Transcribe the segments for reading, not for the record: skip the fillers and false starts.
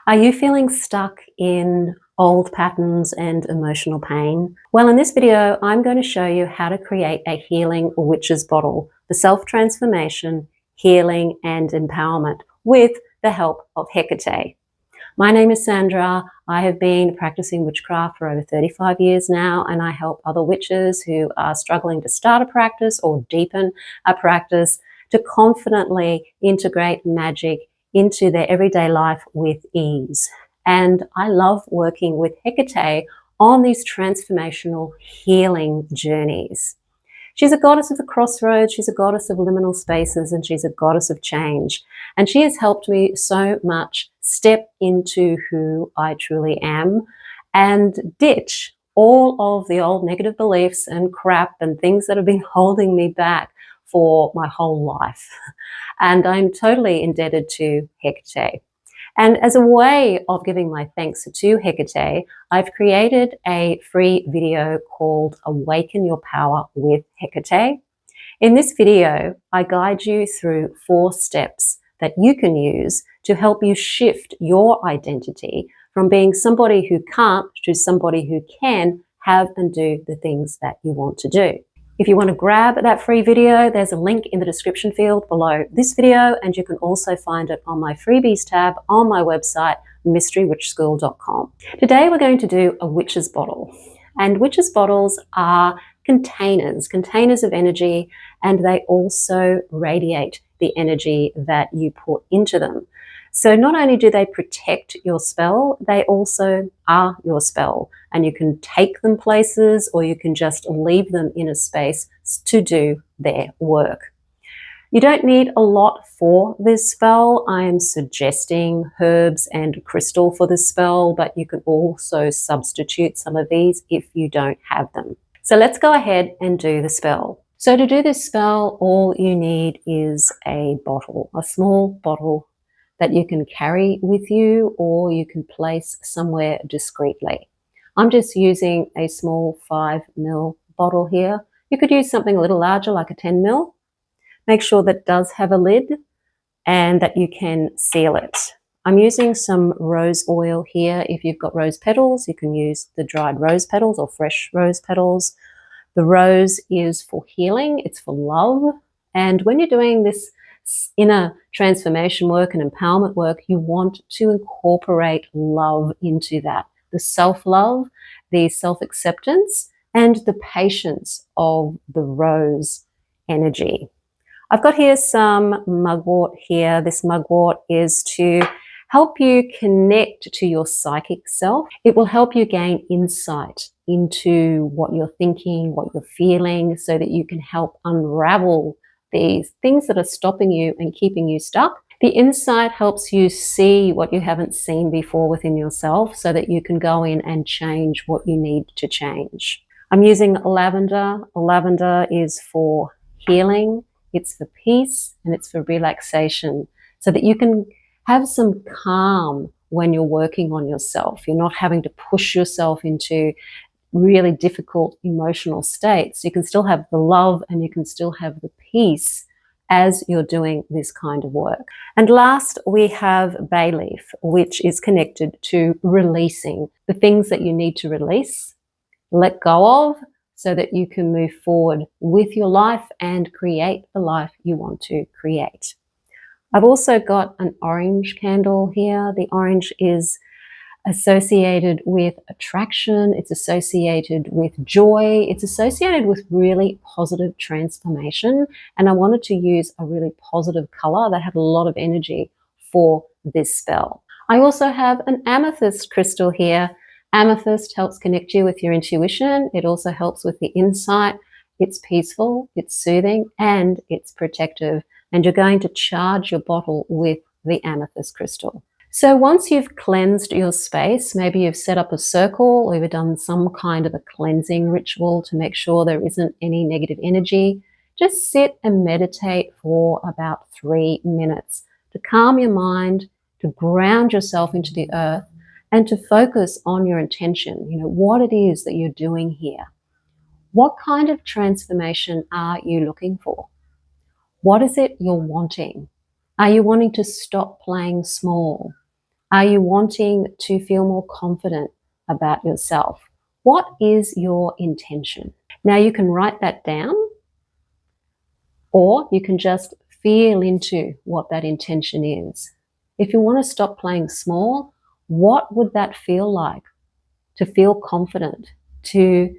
Are you feeling stuck in old patterns and emotional pain? Well, in this video, I'm going to show you how to create a healing witch's bottle for self-transformation, healing, and empowerment with the help of Hekate. My name is Sandra. I have been practicing witchcraft for over 35 years now, and I help other witches who are struggling to start a practice or deepen a practice to confidently integrate magic into their everyday life with ease. And I love working with Hekate on these transformational healing journeys. She's a goddess of the crossroads, she's a goddess of liminal spaces, and she's a goddess of change. And she has helped me so much step into who I truly am and ditch all of the old negative beliefs and crap and things that have been holding me back for my whole life. And I'm totally indebted to Hekate. And as a way of giving my thanks to Hekate, I've created a free video called Awaken Your Power with Hekate. In this video, I guide you through 4 steps that you can use to help you shift your identity from being somebody who can't to somebody who can have and do the things that you want to do. If you want to grab that free video, there's a link in the description field below this video, and you can also find it on my freebies tab on my website, mysterywitchschool.com. Today we're going to do a witch's bottle, and witch's bottles are containers of energy, and they also radiate the energy that you put into them. So not only do they protect your spell, they also are your spell, and you can take them places or you can just leave them in a space to do their work. You don't need a lot for this spell. I am suggesting herbs and crystal for this spell, but you can also substitute some of these if you don't have them. So let's go ahead and do the spell. So to do this spell, all you need is a bottle, a small bottle that you can carry with you or you can place somewhere discreetly. I'm just using a small 5 ml bottle here. You could use something a little larger like a 10 ml. Make sure that it does have a lid and that you can seal it. I'm using some rose oil here. If you've got rose petals, you can use the dried rose petals or fresh rose petals. The rose is for healing, it's for love. And when you're doing this inner transformation work and empowerment work, you want to incorporate love into that. The self-love, the self-acceptance, and the patience of the rose energy. I've got here some mugwort here. This mugwort is to help you connect to your psychic self. It will help you gain insight into what you're thinking, what you're feeling, so that you can help unravel these things that are stopping you and keeping you stuck. The insight helps you see what you haven't seen before within yourself so that you can go in and change what you need to change. I'm using lavender. Lavender is for healing, it's for peace, and it's for relaxation so that you can have some calm when you're working on yourself. You're not having to push yourself into really difficult emotional states. You can still have the love and you can still have the peace as you're doing this kind of work. And last, we have bay leaf, which is connected to releasing the things that you need to release, let go of, so that you can move forward with your life and create the life you want to create. I've also got an orange candle here. The orange is associated with attraction, it's associated with joy, it's associated with really positive transformation, and I wanted to use a really positive color that had a lot of energy for this spell. I also have an amethyst crystal here. Amethyst helps connect you with your intuition. It also helps with the insight. It's peaceful, it's soothing, and it's protective, and you're going to charge your bottle with the amethyst crystal. So once you've cleansed your space, maybe you've set up a circle or you've done some kind of a cleansing ritual to make sure there isn't any negative energy, just sit and meditate for about 3 minutes to calm your mind, to ground yourself into the earth, and to focus on your intention, what it is that you're doing here. What kind of transformation are you looking for? What is it you're wanting? Are you wanting to stop playing small? Are you wanting to feel more confident about yourself? What is your intention? Now you can write that down, or you can just feel into what that intention is. If you want to stop playing small, what would that feel like? To feel confident, to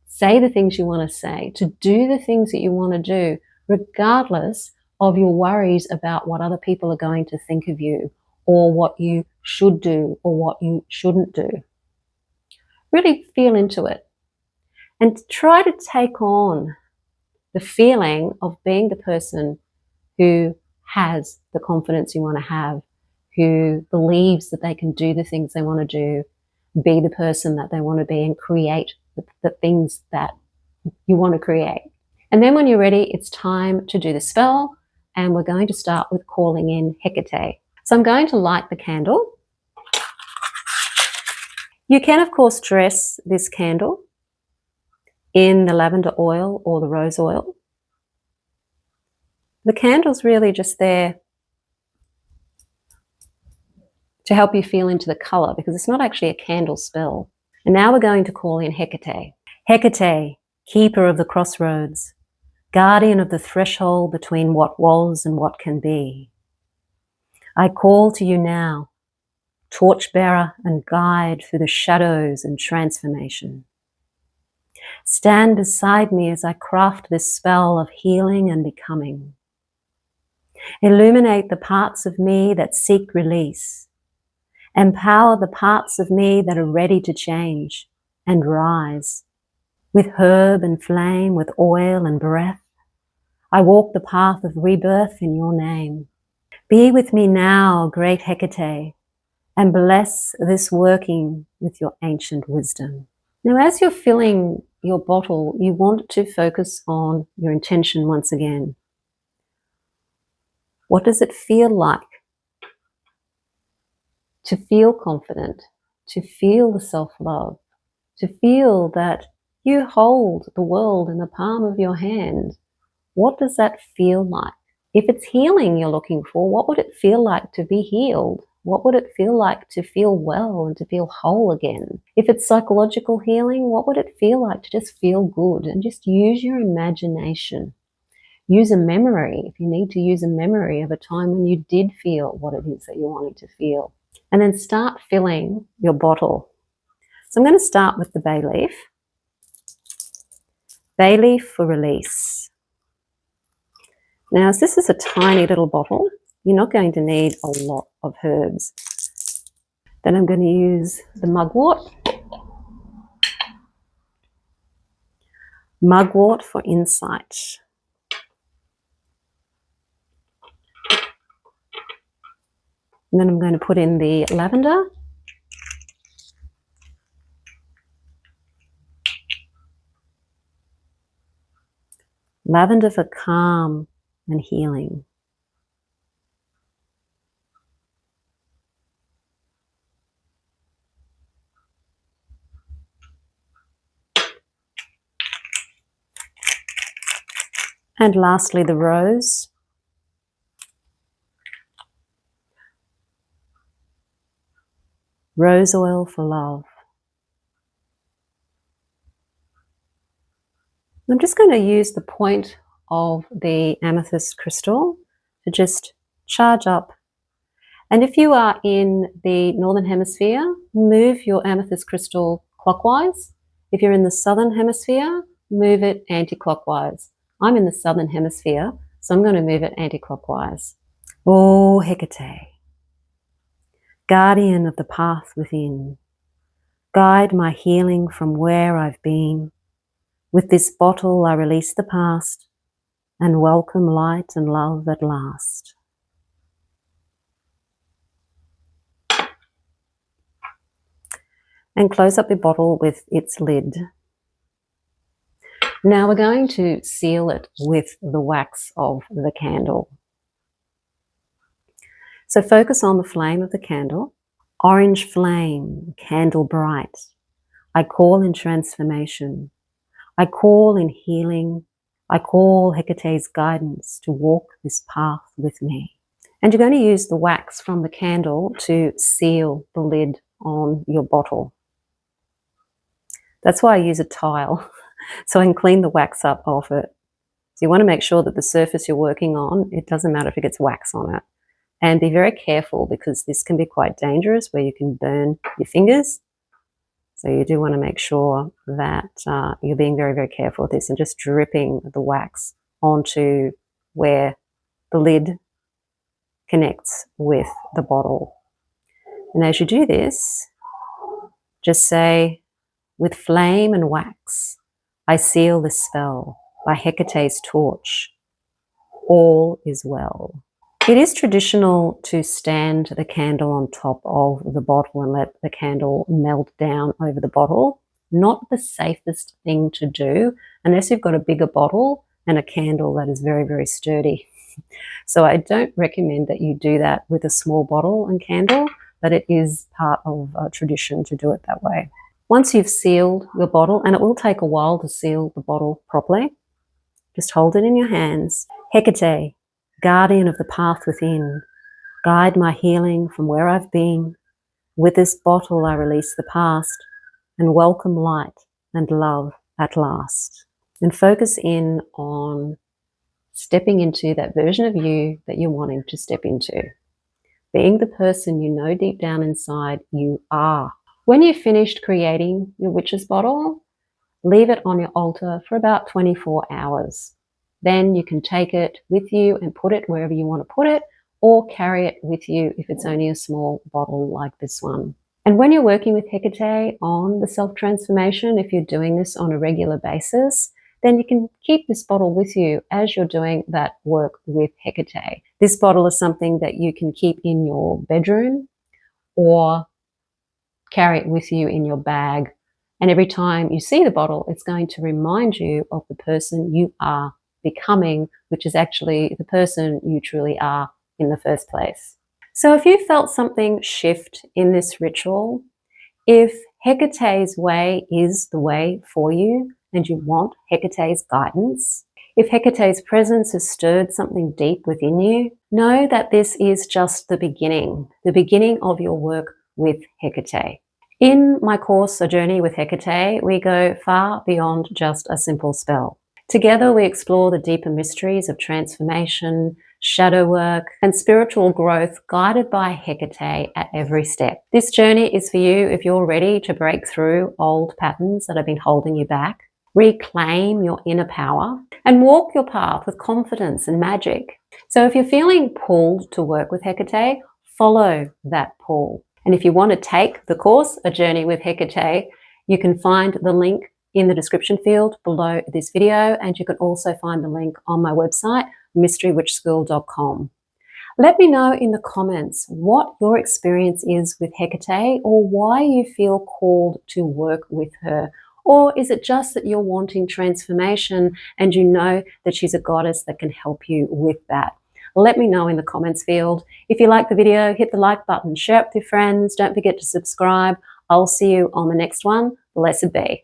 say the things you want to say, to do the things that you want to do, regardless of your worries about what other people are going to think of you, or what you should do or what you shouldn't do. Really feel into it and try to take on the feeling of being the person who has the confidence you want to have, who believes that they can do the things they want to do, be the person that they want to be, and create the things that you want to create. And then when you're ready, it's time to do the spell, and we're going to start with calling in Hekate. So I'm going to light the candle. You can, of course, dress this candle in the lavender oil or the rose oil. The candle's really just there to help you feel into the color, because it's not actually a candle spell. And now we're going to call in Hekate. Hekate, keeper of the crossroads, guardian of the threshold between what was and what can be. I call to you now, torchbearer and guide through the shadows and transformation. Stand beside me as I craft this spell of healing and becoming. Illuminate the parts of me that seek release. Empower the parts of me that are ready to change and rise. With herb and flame, with oil and breath, I walk the path of rebirth in your name. Be with me now, great Hekate, and bless this working with your ancient wisdom. Now, as you're filling your bottle, you want to focus on your intention once again. What does it feel like to feel confident, to feel the self-love, to feel that you hold the world in the palm of your hand? What does that feel like? If it's healing you're looking for, what would it feel like to be healed? What would it feel like to feel well and to feel whole again? If it's psychological healing, what would it feel like to just feel good? And just use your imagination. Use a memory, if you need to use a memory of a time when you did feel what it is that you're wanting to feel. And then start filling your bottle. So I'm going to start with the bay leaf. Bay leaf for release. Now, as this is a tiny little bottle, you're not going to need a lot of herbs. Then I'm going to use the mugwort. Mugwort for insight. And then I'm going to put in the lavender. Lavender for calm and healing. And lastly, the rose. Rose oil for love. I'm just going to use the point of the amethyst crystal to just charge up. And if you are in the northern hemisphere, move your amethyst crystal clockwise. If you're in the southern hemisphere, move it anti-clockwise. I'm in the southern hemisphere, so I'm going to move it anti-clockwise. Oh, Hekate, guardian of the path within, guide my healing from where I've been. With this bottle, I release the past and welcome light and love at last. And close up your bottle with its lid. Now we're going to seal it with the wax of the candle. So focus on the flame of the candle. Orange flame, candle bright. I call in transformation. I call in healing. I call Hecate's guidance to walk this path with me. And you're going to use the wax from the candle to seal the lid on your bottle. That's why I use a tile, so I can clean the wax up off it. So you want to make sure that the surface you're working on, it doesn't matter if it gets wax on it. And be very careful, because this can be quite dangerous where you can burn your fingers. So you do want to make sure that you're being very, very careful with this and just dripping the wax onto where the lid connects with the bottle. And as you do this, just say, "With flame and wax, I seal this spell by Hecate's torch. All is well." It is traditional to stand the candle on top of the bottle and let the candle melt down over the bottle. Not the safest thing to do unless you've got a bigger bottle and a candle that is very, very sturdy. So I don't recommend that you do that with a small bottle and candle, but it is part of a tradition to do it that way. Once you've sealed your bottle, and it will take a while to seal the bottle properly, just hold it in your hands. "Hekate, guardian of the path within, guide my healing from where I've been. With this bottle I release the past and welcome light and love at last." And focus in on stepping into that version of you that you're wanting to step into. Being the person you know deep down inside you are. When you've finished creating your witch's bottle, leave it on your altar for about 24 hours. Then you can take it with you and put it wherever you want to put it, or carry it with you if it's only a small bottle like this one. And when you're working with Hekate on the self-transformation, if you're doing this on a regular basis, then you can keep this bottle with you as you're doing that work with Hekate. This bottle is something that you can keep in your bedroom or carry it with you in your bag. And every time you see the bottle, it's going to remind you of the person you are becoming, which is actually the person you truly are in the first place. So if you felt something shift in this ritual, if Hecate's way is the way for you and you want Hecate's guidance, if Hecate's presence has stirred something deep within you, know that this is just the beginning of your work with Hekate. In my course, A Journey with Hekate, we go far beyond just a simple spell. Together, we explore the deeper mysteries of transformation, shadow work, and spiritual growth guided by Hekate at every step. This journey is for you if you're ready to break through old patterns that have been holding you back, reclaim your inner power, and walk your path with confidence and magic. So if you're feeling pulled to work with Hekate, follow that pull. And if you want to take the course, A Journey with Hekate, you can find the link in the description field below this video, and you can also find the link on my website, mysterywitchschool.com. Let me know in the comments what your experience is with Hekate, or why you feel called to work with her. Or is it just that you're wanting transformation and you know that she's a goddess that can help you with that? Let me know in the comments field. If you like the video, hit the like button, share it with your friends. Don't forget to subscribe. I'll see you on the next one. Blessed be.